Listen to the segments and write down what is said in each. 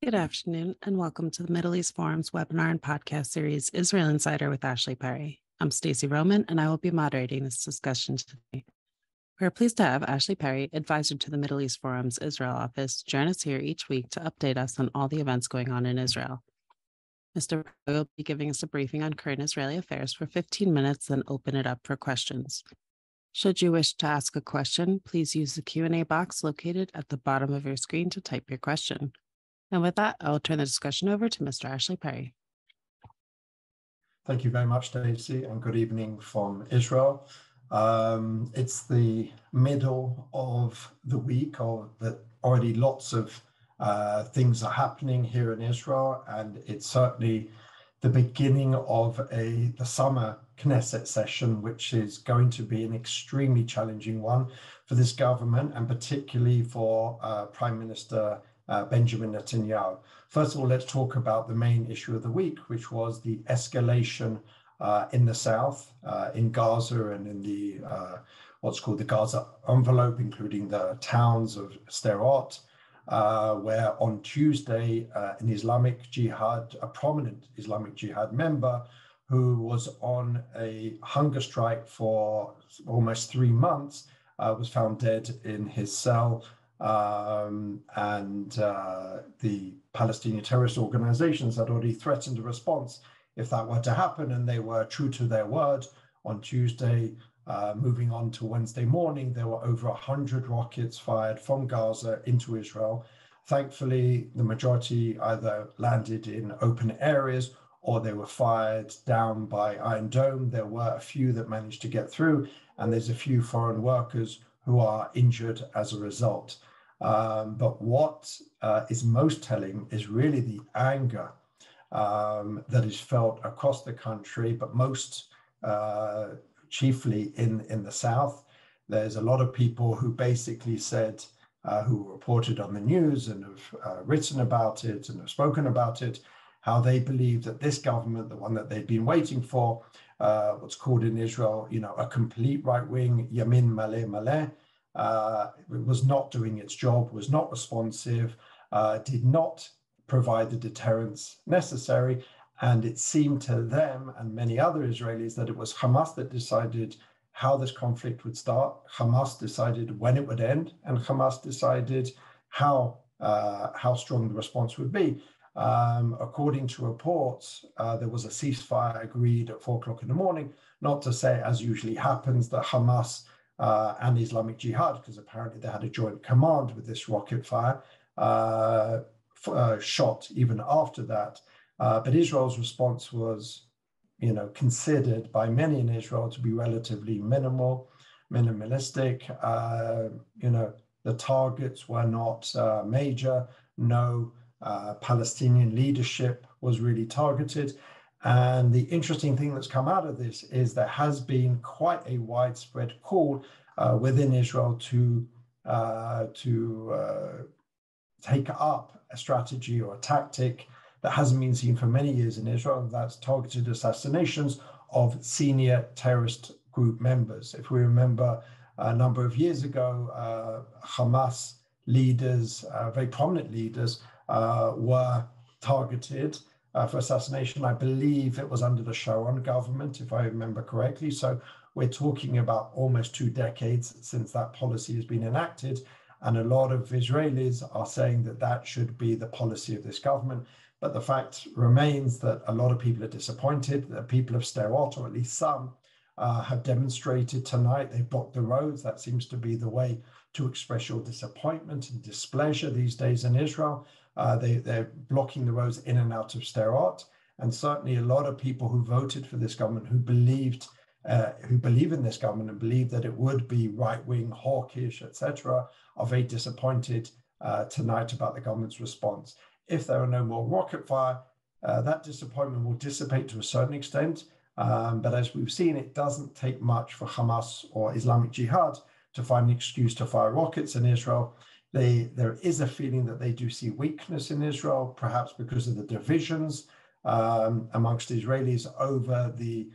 Good afternoon, and welcome to the Middle East Forum's webinar and podcast series, Israel Insider with Ashley Perry. I'm Stacey Roman, and I will be moderating this discussion today. We're pleased to have Ashley Perry, advisor to the Middle East Forum's Israel office, join us here each week to update us on all the events going on in Israel. Mr. Perry will be giving us a briefing on current Israeli affairs for 15 minutes, then open it up for questions. Should you wish to ask a question, please use the Q&A box located at the bottom of your screen to type your question. And with that, I'll turn the discussion over to Mr. Ashley Perry. Thank you very much, Stacey, and good evening from Israel. It's the middle of the week, already lots of things are happening here in Israel, and it's certainly the beginning of the summer Knesset session, which is going to be an extremely challenging one for this government, and particularly for Prime Minister Benjamin Netanyahu. First of all, let's talk about the main issue of the week, which was the escalation in the south, in Gaza and in the what's called the Gaza envelope, including the towns of Sderot, where on Tuesday, an Islamic Jihad, a prominent Islamic Jihad member who was on a hunger strike for almost 3 months, was found dead in his cell. The Palestinian terrorist organizations had already threatened a response if that were to happen, and they were true to their word. On Tuesday, moving on to Wednesday morning, there were over 100 rockets fired from Gaza into Israel. Thankfully, the majority either landed in open areas or they were fired down by Iron Dome. There were a few that managed to get through, and there's a few foreign workers who are injured as a result. But what is most telling is really the anger that is felt across the country, but most chiefly in the south. There's a lot of people who basically said, who reported on the news and have written about it and have spoken about it, how they believe that this government, the one that they've been waiting for, what's called in Israel, a complete right-wing Yamin Maleh Maleh, was not doing its job, was not responsive, did not provide the deterrence necessary. And it seemed to them and many other Israelis that it was Hamas that decided how this conflict would start. Hamas decided when it would end, and Hamas decided how strong the response would be. According to reports, there was a ceasefire agreed at 4 o'clock in the morning, not to say, as usually happens, that Hamas and Islamic Jihad, because apparently they had a joint command with this rocket fire, shot even after that. But Israel's response was, considered by many in Israel to be relatively minimalistic. The targets were not major. No Palestinian leadership was really targeted. And the interesting thing that's come out of this is there has been quite a widespread call within Israel to take up a strategy or a tactic that hasn't been seen for many years in Israel, and that's targeted assassinations of senior terrorist group members. If we remember, a number of years ago, Hamas leaders, very prominent leaders, were targeted for assassination. I believe it was under the Sharon government, if I remember correctly. So we're talking about almost 2 decades since that policy has been enacted. And a lot of Israelis are saying that that should be the policy of this government. But the fact remains that a lot of people are disappointed. The people of Sderot, or at least some, have demonstrated tonight. They've blocked the roads. That seems to be the way to express your disappointment and displeasure these days in Israel. They're blocking the roads in and out of Sderot. And certainly a lot of people who voted for this government, who believe in this government and believe that it would be right-wing, hawkish, etc., are very disappointed tonight about the government's response. If there are no more rocket fire, that disappointment will dissipate to a certain extent. But as we've seen, it doesn't take much for Hamas or Islamic Jihad to find an excuse to fire rockets in Israel. There is a feeling that they do see weakness in Israel, perhaps because of the divisions amongst Israelis over the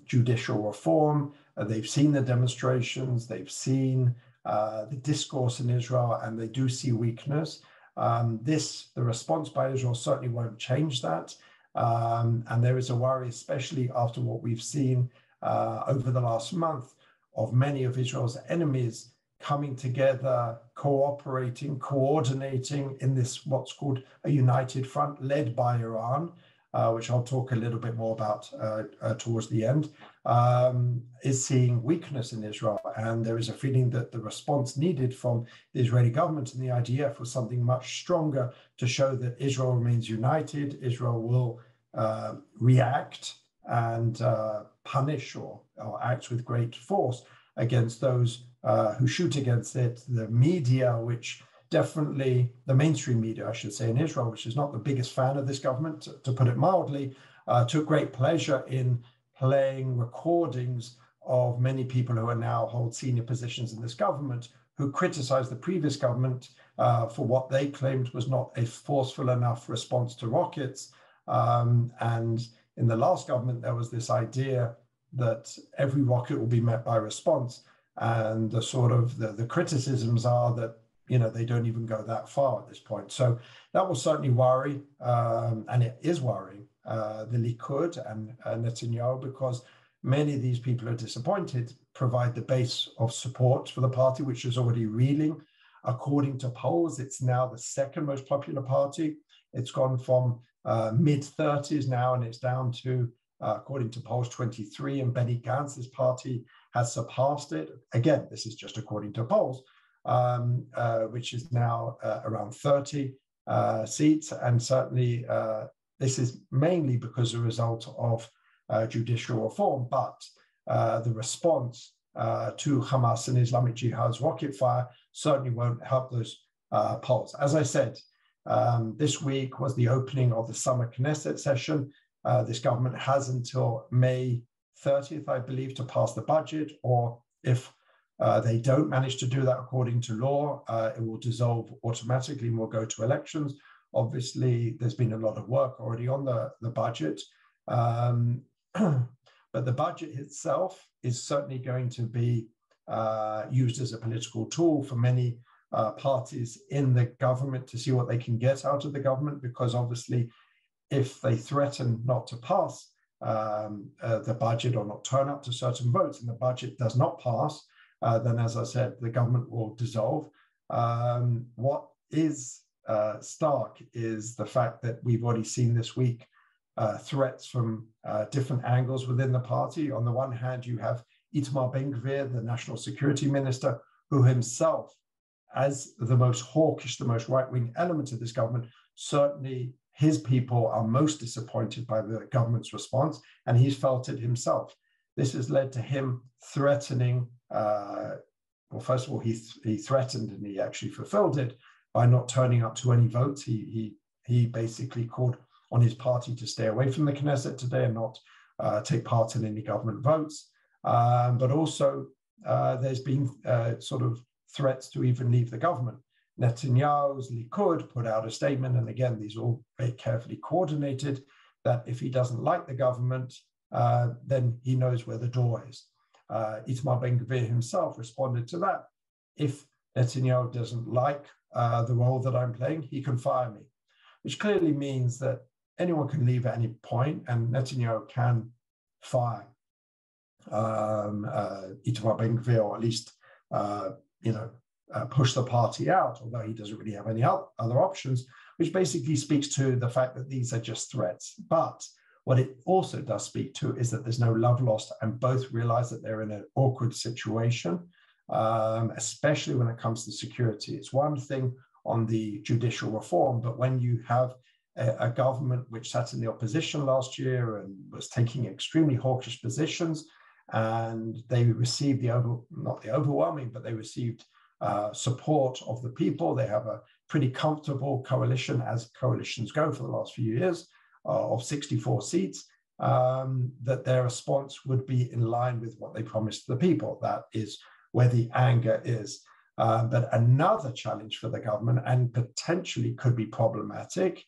judicial reform. They've seen the demonstrations, they've seen the discourse in Israel, and they do see weakness. The response by Israel certainly won't change that. And there is a worry, especially after what we've seen over the last month, of many of Israel's enemies coming together, cooperating, coordinating in this what's called a united front led by Iran, which I'll talk a little bit more about towards the end, is seeing weakness in Israel. And there is a feeling that the response needed from the Israeli government and the IDF was something much stronger to show that Israel remains united, Israel will react and punish or act with great force against those who shoot against it. The media, which definitely, the mainstream media, I should say, in Israel, which is not the biggest fan of this government, to put it mildly, took great pleasure in playing recordings of many people who are now hold senior positions in this government, who criticized the previous government for what they claimed was not a forceful enough response to rockets. And in the last government, there was this idea that every rocket will be met by response. And the sort of the criticisms are that, you know, they don't even go that far at this point. So that will certainly worry, and it is worrying the Likud and Netanyahu, because many of these people who are disappointed provide the base of support for the party, which is already reeling. According to polls, it's now the second most popular party. It's gone from mid-30s now, and it's down to, according to polls, 23, and Benny Gantz's party has surpassed it. Again, this is just according to polls, which is now around 30 seats. And certainly this is mainly because a result of judicial reform, but the response to Hamas and Islamic Jihad's rocket fire certainly won't help those polls. As I said, this week was the opening of the summer Knesset session. This government has until May 30th, I believe, to pass the budget, or if they don't manage to do that according to law, it will dissolve automatically and will go to elections. Obviously, there's been a lot of work already on the budget, but the budget itself is certainly going to be used as a political tool for many parties in the government to see what they can get out of the government, because obviously if they threaten not to pass the budget or not turn up to certain votes and the budget does not pass, then, as I said, the government will dissolve. What is stark is the fact that we've already seen this week threats from different angles within the party. On the one hand, you have Itamar Ben-Gvir, the national security minister, who himself, as the most hawkish, the most right-wing element of this government, certainly his people are most disappointed by the government's response, and he's felt it himself. This has led to him threatening, well, first of all, he threatened, and he actually fulfilled it by not turning up to any votes. He basically called on his party to stay away from the Knesset today and not take part in any government votes. But also, there's been sort of threats to even leave the government. Netanyahu's Likud put out a statement, and again, these are all very carefully coordinated, that if he doesn't like the government, then he knows where the door is. Itamar Ben-Gvir himself responded to that. If Netanyahu doesn't like the role that I'm playing, he can fire me, which clearly means that anyone can leave at any point, and Netanyahu can fire Itamar Ben-Gvir, or at least push the party out, although he doesn't really have any other options, which basically speaks to the fact that these are just threats. But what it also does speak to is that there's no love lost, and both realize that they're in an awkward situation, especially when it comes to security. It's one thing on the judicial reform, but when you have a government which sat in the opposition last year and was taking extremely hawkish positions, and they received not the overwhelming, but they received support of the people. They have a pretty comfortable coalition, as coalitions go for the last few years, of 64 seats, that their response would be in line with what they promised the people. That is where the anger is. But another challenge for the government, and potentially could be problematic,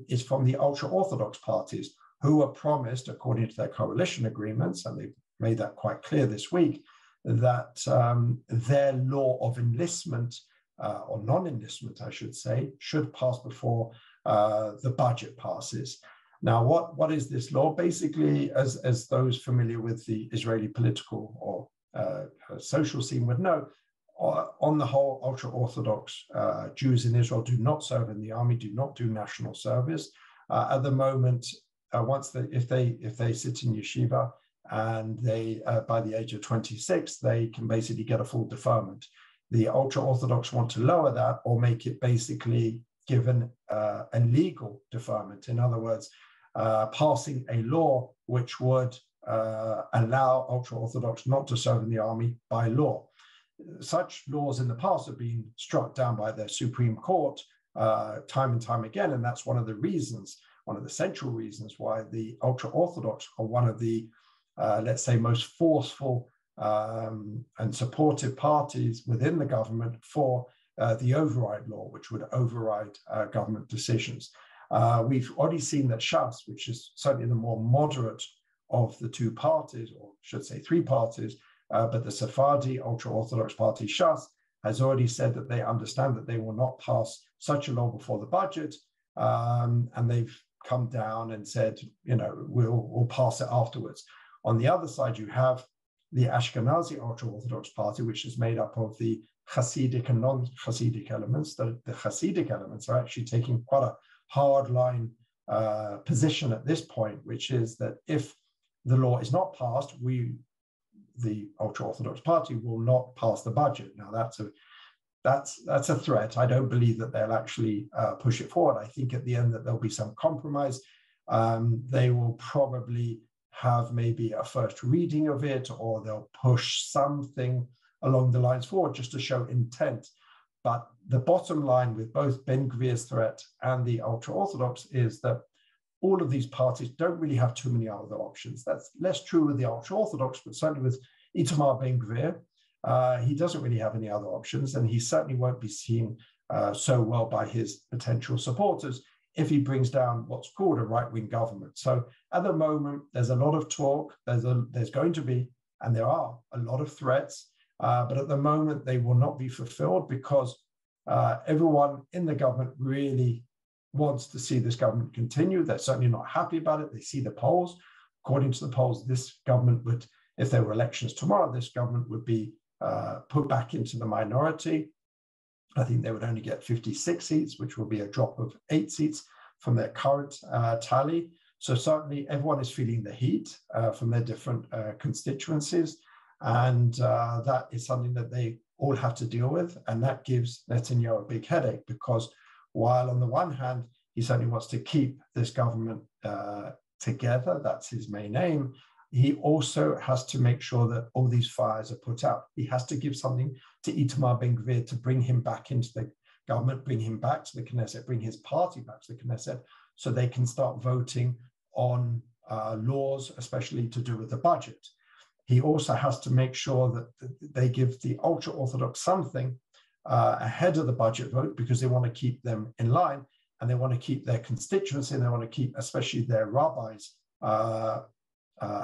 is from the ultra-Orthodox parties, who were promised, according to their coalition agreements, and they've made that quite clear this week, that their law of enlistment or non-enlistment, I should say, should pass before the budget passes. Now, what is this law? Basically, as those familiar with the Israeli political or social scene would know, on the whole, ultra-Orthodox Jews in Israel do not serve in the army, do not do national service. At the moment, if they sit in yeshiva and they by the age of 26, they can basically get a full deferment. The ultra-Orthodox want to lower that or make it basically given a legal deferment. In other words, passing a law which would allow ultra-Orthodox not to serve in the army by law. Such laws in the past have been struck down by the Supreme Court time and time again, and that's one of the central reasons why the ultra-Orthodox are one of the, let's say, most forceful and supportive parties within the government for the override law, which would override government decisions. We've already seen that Shas, which is certainly the more moderate of the two parties, or should say three parties, but the Sephardi ultra-Orthodox party Shas has already said that they understand that they will not pass such a law before the budget, and they've come down and said, we'll pass it afterwards. On the other side, you have the Ashkenazi ultra-Orthodox party, which is made up of the Hasidic and non-Hasidic elements. The Hasidic elements are actually taking quite a hard-line position at this point, which is that if the law is not passed, the ultra-Orthodox party will not pass the budget. Now, that's a threat. I don't believe that they'll actually push it forward. I think at the end that there'll be some compromise. They will probably have maybe a first reading of it, or they'll push something along the lines forward just to show intent. But the bottom line with both Ben Gvir's threat and the ultra-Orthodox is that all of these parties don't really have too many other options. That's less true with the ultra-Orthodox, but certainly with Itamar Ben Gvir, he doesn't really have any other options, and he certainly won't be seen so well by his potential supporters if he brings down what's called a right-wing government. So at the moment, there's a lot of talk, there's going to be, and there are a lot of threats, but at the moment, they will not be fulfilled because everyone in the government really wants to see this government continue. They're certainly not happy about it. They see the polls. According to the polls, this government would, if there were elections tomorrow, this government would be put back into the minority. I think they would only get 56 seats, which will be a drop of 8 seats from their current tally. So certainly everyone is feeling the heat from their different constituencies. And that is something that they all have to deal with. And that gives Netanyahu a big headache, because while on the one hand, he certainly wants to keep this government together, that's his main aim, he also has to make sure that all these fires are put out. He has to give something to Itamar Ben Gvir to bring him back into the government, bring him back to the Knesset, bring his party back to the Knesset, so they can start voting on laws, especially to do with the budget. He also has to make sure that they give the ultra-Orthodox something ahead of the budget vote, because they want to keep them in line, and they want to keep their constituency, and they want to keep especially their rabbis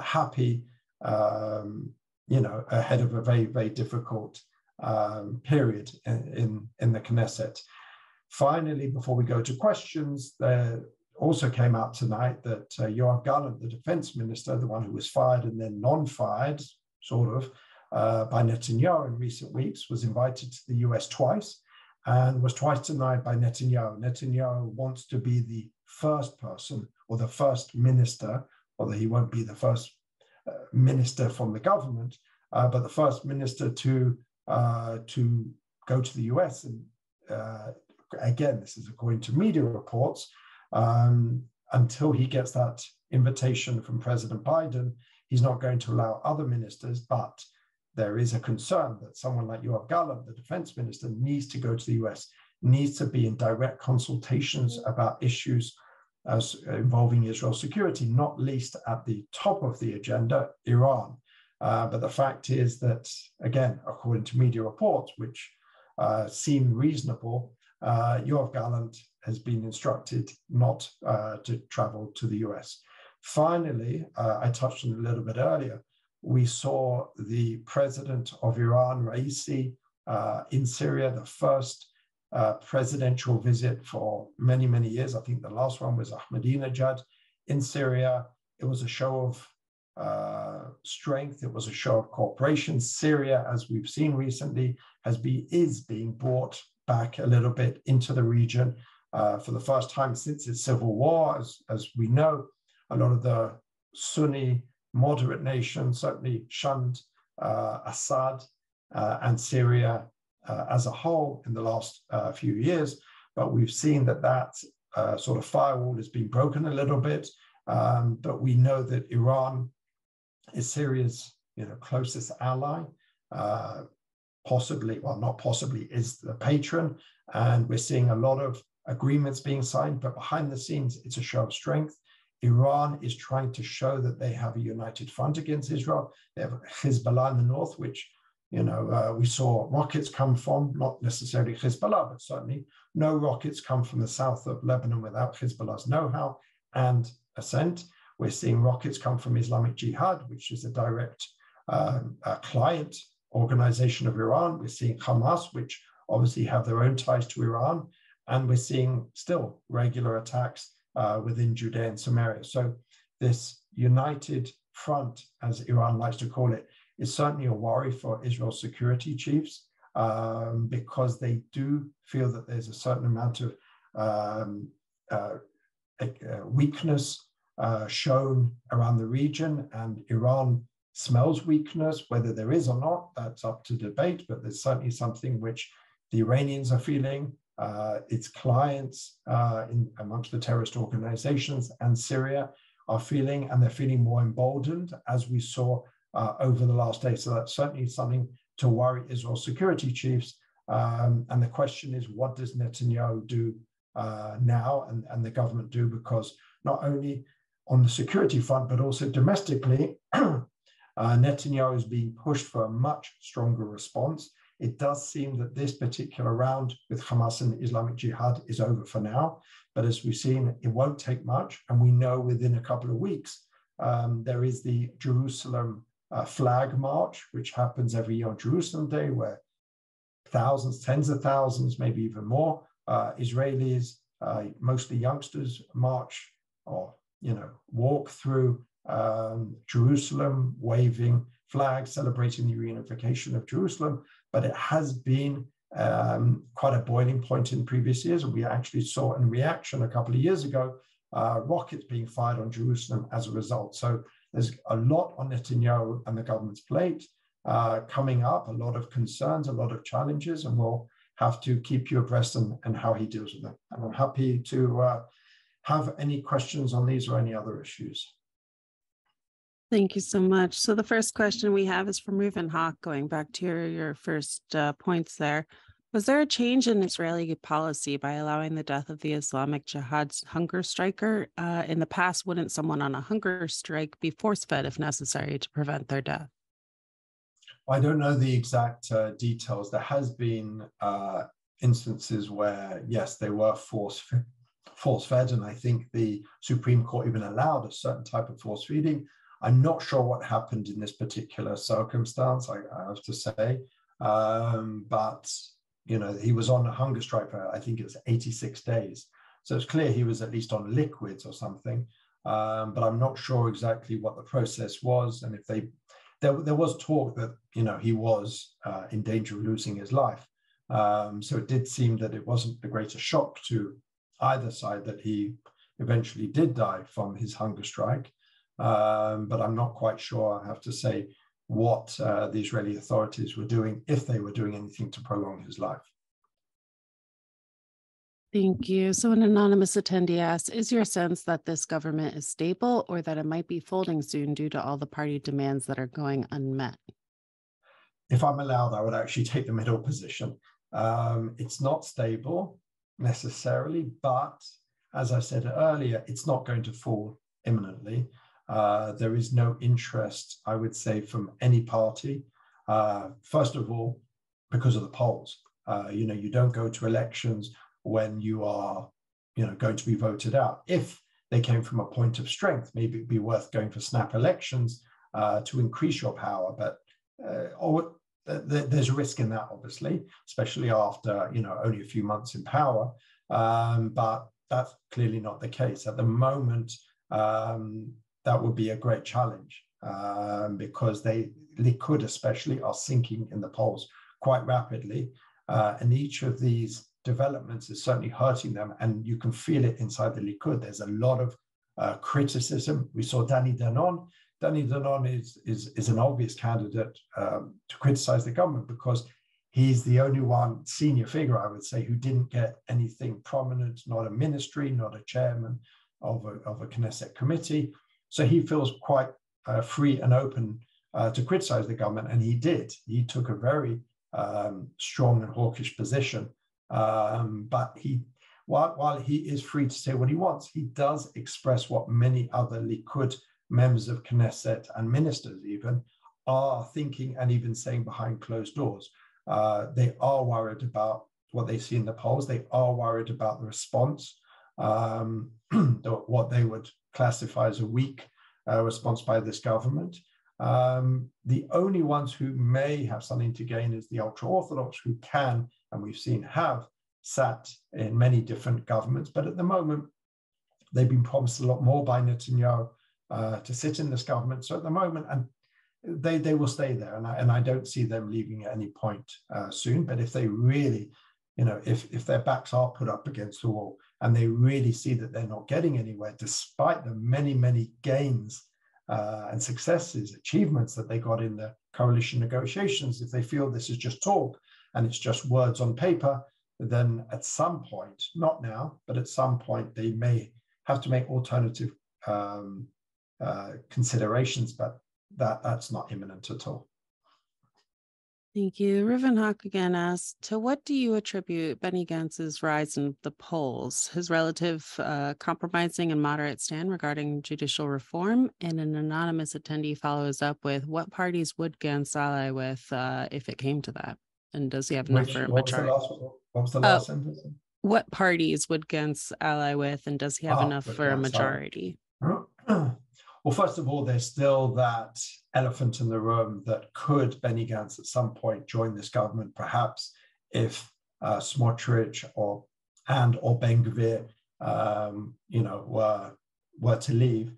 happy, ahead of a very, very difficult period in the Knesset. Finally, before we go to questions, there also came out tonight that Yoav Gallant, the defense minister, the one who was fired and then non-fired, sort of, by Netanyahu in recent weeks, was invited to the US twice and was twice denied by Netanyahu. Netanyahu wants to be the first person, or the first minister, although he won't be the first minister from the government, but the first minister to go to the US. And again, this is according to media reports, until he gets that invitation from President Biden, he's not going to allow other ministers. But there is a concern that someone like Yoav Gallant, the defense minister, needs to go to the US, needs to be in direct consultations about issues involving Israel's security, not least at the top of the agenda, Iran. But the fact is that, again, according to media reports, which seem reasonable, Yoav Gallant has been instructed not to travel to the US. Finally, I touched on it a little bit earlier, we saw the president of Iran, Raisi, in Syria, the first presidential visit for many, many years. I think the last one was Ahmadinejad in Syria. It was a show of strength. It was a show of cooperation. Syria, as we've seen recently, is being brought back a little bit into the region for the first time since its civil war. As we know, a lot of the Sunni moderate nations certainly shunned Assad and Syria as a whole in the last few years, but we've seen that sort of firewall has been broken a little bit. But we know that Iran is Syria's closest ally, possibly, well, not possibly, is the patron, and we're seeing a lot of agreements being signed, but behind the scenes, it's a show of strength. Iran is trying to show that they have a united front against Israel. They have Hezbollah in the north, which we saw rockets come from, not necessarily Hezbollah, but certainly no rockets come from the south of Lebanon without Hezbollah's know-how and assent. We're seeing rockets come from Islamic Jihad, which is a direct client organization of Iran. We're seeing Hamas, which obviously have their own ties to Iran. And we're seeing still regular attacks within Judea and Samaria. So this united front, as Iran likes to call it, is certainly a worry for Israel's security chiefs because they do feel that there's a certain amount of weakness shown around the region, and Iran smells weakness. Whether there is or not, that's up to debate, but there's certainly something which the Iranians are feeling, its clients amongst the terrorist organizations and Syria are feeling, and they're feeling more emboldened, as we saw over the last day. So that's certainly something to worry Israel's security chiefs. And the question is, what does Netanyahu do now and the government do? Because not only on the security front, but also domestically, Netanyahu is being pushed for a much stronger response. It does seem that this particular round with Hamas and Islamic Jihad is over for now. But as we've seen, it won't take much. And we know within a couple of weeks, there is the Jerusalem flag march, which happens every year on Jerusalem Day, where thousands, tens of thousands, maybe even more Israelis, mostly youngsters, march or walk through Jerusalem, waving flags, celebrating the reunification of Jerusalem. But it has been quite a boiling point in previous years. We actually saw in reaction a couple of years ago, rockets being fired on Jerusalem as a result. So there's a lot on Netanyahu and the government's plate coming up, a lot of concerns, a lot of challenges, and we'll have to keep you abreast and how he deals with them. And I'm happy to have any questions on these or any other issues. Thank you so much. So the first question we have is from Reuven Hawk, going back to your first points there. Was there a change in Israeli policy by allowing the death of the Islamic Jihad's hunger striker? In the past, wouldn't someone on a hunger strike be force-fed if necessary to prevent their death? I don't know the exact details. There has been instances where, yes, they were force-fed, and I think the Supreme Court even allowed a certain type of force feeding. I'm not sure what happened in this particular circumstance, I have to say. But, he was on a hunger strike for, I think it was 86 days. So it's clear he was at least on liquids or something. But I'm not sure exactly what the process was. And if there was talk that, he was in danger of losing his life. So it did seem that it wasn't the greatest shock to either side that he eventually did die from his hunger strike. But I'm not quite sure, I have to say, what the Israeli authorities were doing, if they were doing anything to prolong his life. Thank you. So an anonymous attendee asks, is your sense that this government is stable or that it might be folding soon due to all the party demands that are going unmet? If I'm allowed, I would actually take the middle position. It's not stable necessarily, but as I said earlier, it's not going to fall imminently. There is no interest, I would say, from any party. First of all, because of the polls. You don't go to elections when you are, going to be voted out. If they came from a point of strength, maybe it'd be worth going for snap elections to increase your power. But there's risk in that, obviously, especially after, only a few months in power. But that's clearly not the case. At the moment, that would be a great challenge because Likud especially are sinking in the polls quite rapidly. And each of these developments is certainly hurting them. And you can feel it inside the Likud. There's a lot of criticism. We saw Danny Danon. Danny Danon is an obvious candidate to criticize the government because he's the only one senior figure, I would say, who didn't get anything prominent, not a ministry, not a chairman of a Knesset committee. So he feels quite free and open to criticize the government, and he did. He took a very strong and hawkish position. But while he is free to say what he wants, he does express what many other Likud members of Knesset and ministers even are thinking and even saying behind closed doors. They are worried about what they see in the polls. They are worried about the response, what they would classify as a weak response by this government. The only ones who may have something to gain is the ultra-Orthodox, who can, and we've seen have, sat in many different governments. But at the moment, they've been promised a lot more by Netanyahu to sit in this government. So at the moment, and they will stay there. And I don't see them leaving at any point soon. But if they really, if their backs are put up against the wall and they really see that they're not getting anywhere, despite the many, many gains and successes, achievements that they got in the coalition negotiations, if they feel this is just talk and it's just words on paper, then at some point, not now, but at some point, they may have to make alternative considerations, but that's not imminent at all. Thank you. Reuven Hawk again asks, to what do you attribute Benny Gantz's rise in the polls? His relative compromising and moderate stand regarding judicial reform? And an anonymous attendee follows up with, what parties would Gantz ally with if it came to that? And does he have enough for a majority? What was the last sentence? What parties would Gantz ally with, and does he have enough for a majority? Well, first of all, there's still that elephant in the room that could Benny Gantz at some point join this government, perhaps if Smotrich or Ben-Gvir, were to leave.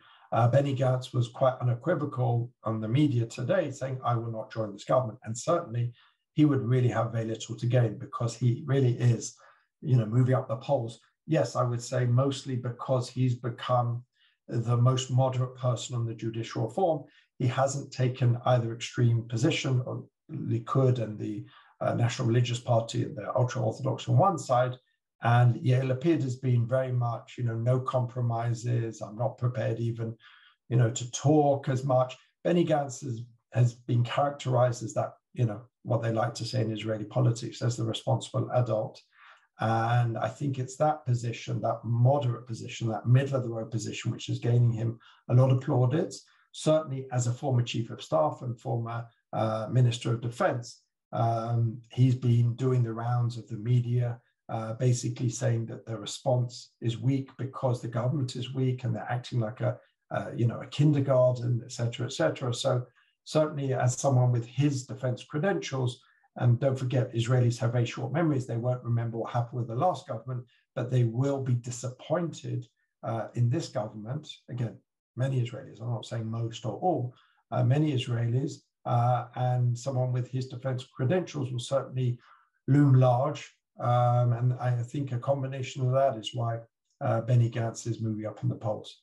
Benny Gantz was quite unequivocal on the media today, saying, "I will not join this government," and certainly he would really have very little to gain because he really is, moving up the polls. Yes, I would say mostly because he's become the most moderate person on the judicial reform. He hasn't taken either extreme position, or Likud and the National Religious Party and the ultra-Orthodox on one side, and Yair Lapid has been very much, no compromises. I'm not prepared even, to talk as much. Benny Gantz has been characterized as that, what they like to say in Israeli politics, as the responsible adult. And I think it's that position, that moderate position, that middle of the road position, which is gaining him a lot of plaudits. Certainly as a former chief of staff and former minister of defense, he's been doing the rounds of the media, basically saying that the response is weak because the government is weak and they're acting like a kindergarten, et cetera, et cetera. So certainly as someone with his defense credentials, and don't forget, Israelis have very short memories. They won't remember what happened with the last government, but they will be disappointed in this government. Again, many Israelis, I'm not saying most or all, many Israelis, and someone with his defense credentials will certainly loom large. And I think a combination of that is why Benny Gantz is moving up in the polls.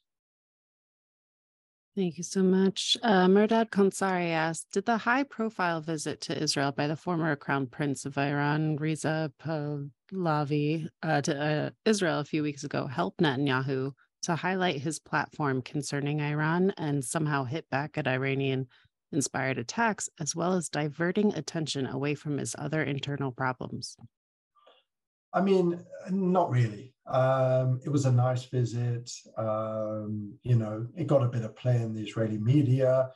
Thank you so much. Merdad Konsari asked, did the high-profile visit to Israel by the former Crown Prince of Iran, Reza Pahlavi, to Israel a few weeks ago help Netanyahu to highlight his platform concerning Iran and somehow hit back at Iranian-inspired attacks, as well as diverting attention away from his other internal problems? I mean, not really. It was a nice visit. It got a bit of play in the Israeli media.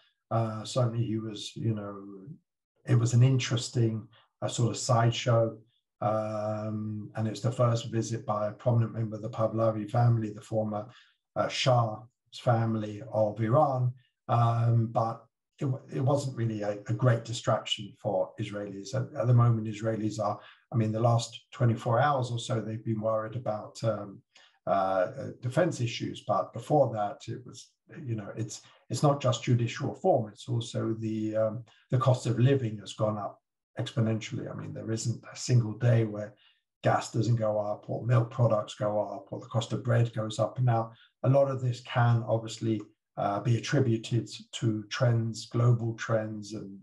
Certainly he was, it was an interesting sort of sideshow. And it's the first visit by a prominent member of the Pahlavi family, the former Shah's family of Iran. But it wasn't really a great distraction for Israelis. At the moment, Israelis are, I mean, the last 24 hours or so, they've been worried about defense issues. But before that, it was, it's not just judicial reform. It's also the cost of living has gone up exponentially. I mean, there isn't a single day where gas doesn't go up or milk products go up or the cost of bread goes up. And now a lot of this can obviously be attributed to trends, global trends, and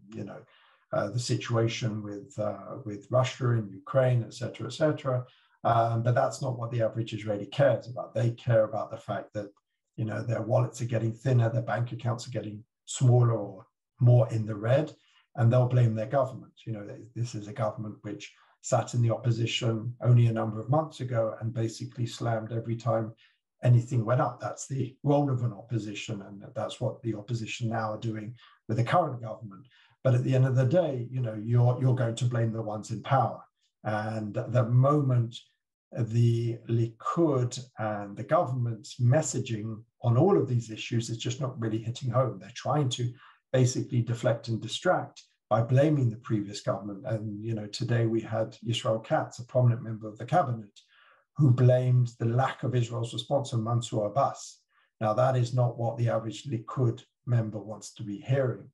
the situation with Russia and Ukraine, et cetera, et cetera. But that's not what the average Israeli cares about. They care about the fact that their wallets are getting thinner, their bank accounts are getting smaller or more in the red, and they'll blame their government. This is a government which sat in the opposition only a number of months ago and basically slammed every time anything went up. That's the role of an opposition, and that's what the opposition now are doing with the current government. But at the end of the day, you're going to blame the ones in power. And at the moment, the Likud and the government's messaging on all of these issues is just not really hitting home. They're trying to basically deflect and distract by blaming the previous government. And today we had Yisrael Katz, a prominent member of the cabinet, who blamed the lack of Israel's response on Mansour Abbas. Now, that is not what the average Likud member wants to be hearing,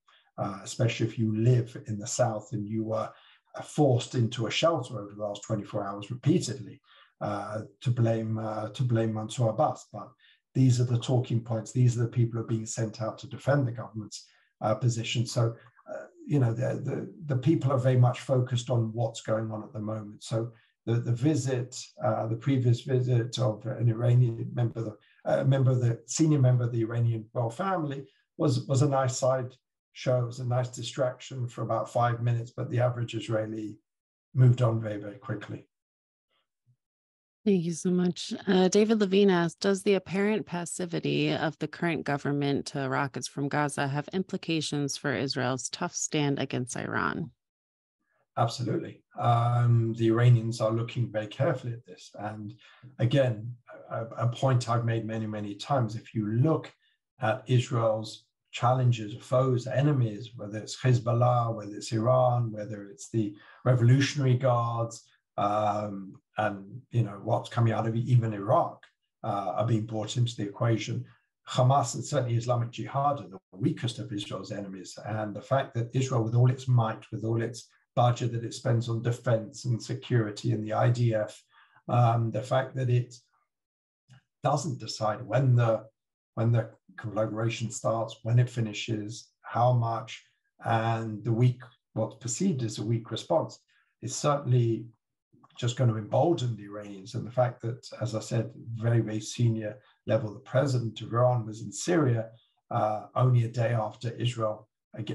especially if you live in the south and you were forced into a shelter over the last 24 hours repeatedly to blame Mansour Abbas. But these are the talking points. These are the people who are being sent out to defend the government's position. So, the people are very much focused on what's going on at the moment. So the previous visit of an Iranian member, senior member of the Iranian royal family was a nice side show. It was a nice distraction for about 5 minutes, but the average Israeli moved on very, very quickly. Thank you so much. David Levine asked, does the apparent passivity of the current government to rockets from Gaza have implications for Israel's tough stand against Iran? Absolutely. The Iranians are looking very carefully at this. And again, a point I've made many, many times, if you look at Israel's challenges, foes, enemies, whether it's Hezbollah, whether it's Iran, whether it's the Revolutionary Guards, and what's coming out of even Iraq are being brought into the equation. Hamas and certainly Islamic Jihad are the weakest of Israel's enemies. And the fact that Israel, with all its might, with all its budget that it spends on defense and security and the IDF, the fact that it doesn't decide when the collaboration starts, when it finishes, how much, and what's perceived as a weak response is certainly just going to embolden the Iranians. And the fact that, as I said, very, very senior level, the president of Iran was in Syria only a day after Israel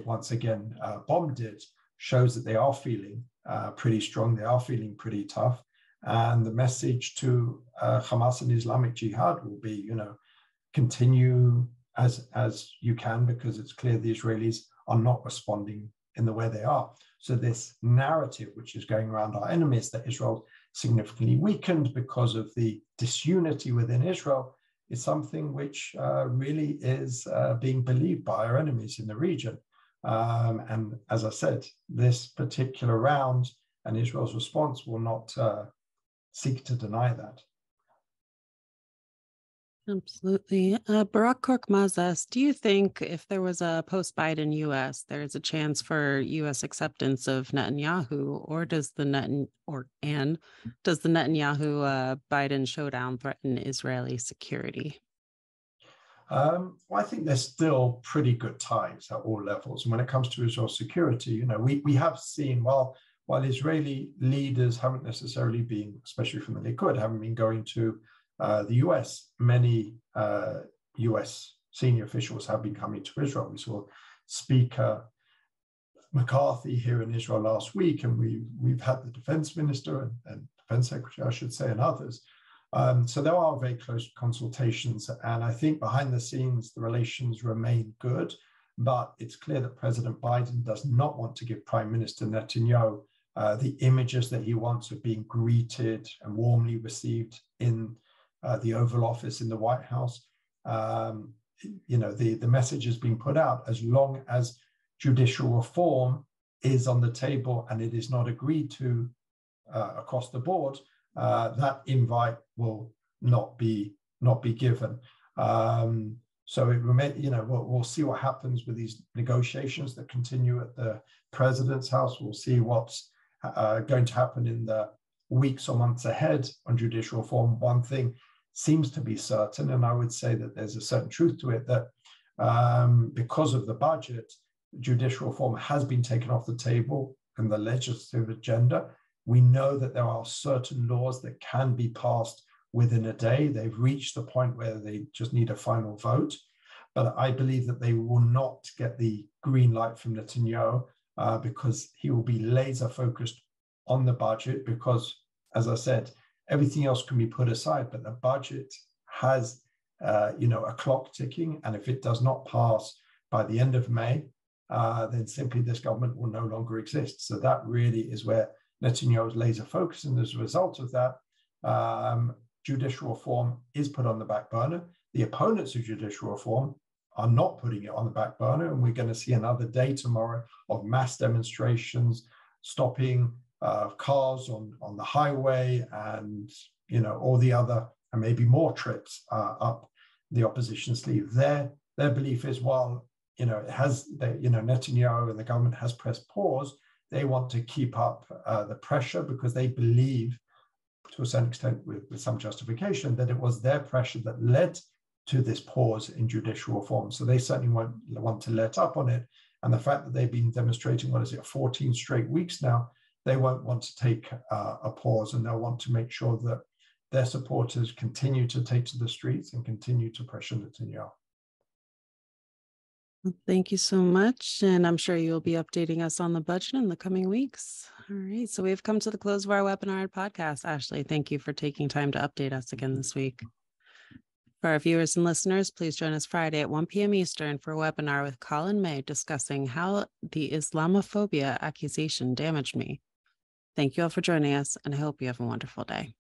once again bombed it, shows that they are feeling pretty strong. They are feeling pretty tough. And the message to Hamas and Islamic Jihad will be, continue as you can, because it's clear the Israelis are not responding in the way they are. So this narrative, which is going around our enemies, that Israel significantly weakened because of the disunity within Israel, is something which really is being believed by our enemies in the region. And as I said, this particular round and Israel's response will not seek to deny that. Absolutely. Barak Korkmaz asks, do you think if there was a post-Biden U.S., there's a chance for U.S. acceptance of Netanyahu, or does the Netanyahu-Biden showdown threaten Israeli security? Well, I think there's still pretty good ties at all levels. And when it comes to Israel's security, we have seen, while Israeli leaders haven't necessarily been, especially from the Likud, haven't been going to the US, many US senior officials have been coming to Israel. We saw Speaker McCarthy here in Israel last week, and we've had the defense minister and defense secretary, I should say, and others. So there are very close consultations, and I think behind the scenes, the relations remain good, but it's clear that President Biden does not want to give Prime Minister Netanyahu the images that he wants of being greeted and warmly received in the Oval Office in the White House. The message has been put out: as long as judicial reform is on the table and it is not agreed to across the board, that invite will not be given. So it remains, we'll see what happens with these negotiations that continue at the president's house. We'll see what's going to happen in the weeks or months ahead on judicial reform. One thing seems to be certain, and I would say that there's a certain truth to it, that because of the budget, judicial reform has been taken off the table in the legislative agenda. We know that there are certain laws that can be passed within a day. They've reached the point where they just need a final vote. But I believe that they will not get the green light from Netanyahu because he will be laser focused on the budget because, as I said, everything else can be put aside, but the budget has a clock ticking. And if it does not pass by the end of May, then simply this government will no longer exist. So that really is where Netanyahu is laser focused. And as a result of that, judicial reform is put on the back burner. The opponents of judicial reform are not putting it on the back burner. And we're going to see another day tomorrow of mass demonstrations, stopping cars on the highway and, all the other and maybe more trips up the opposition sleeve. Their belief is, while, Netanyahu and the government has pressed pause, they want to keep up the pressure because they believe, to a certain extent with some justification, that it was their pressure that led to this pause in judicial reform. So they certainly won't want to let up on it. And the fact that they've been demonstrating, 14 straight weeks now, they won't want to take a pause, and they'll want to make sure that their supporters continue to take to the streets and continue to pressure Netanyahu. Thank you so much. And I'm sure you'll be updating us on the budget in the coming weeks. All right. So we've come to the close of our webinar podcast. Ashley, thank you for taking time to update us again this week. For our viewers and listeners, please join us Friday at 1 p.m. Eastern for a webinar with Colin May discussing how the Islamophobia accusation damaged me. Thank you all for joining us, and I hope you have a wonderful day.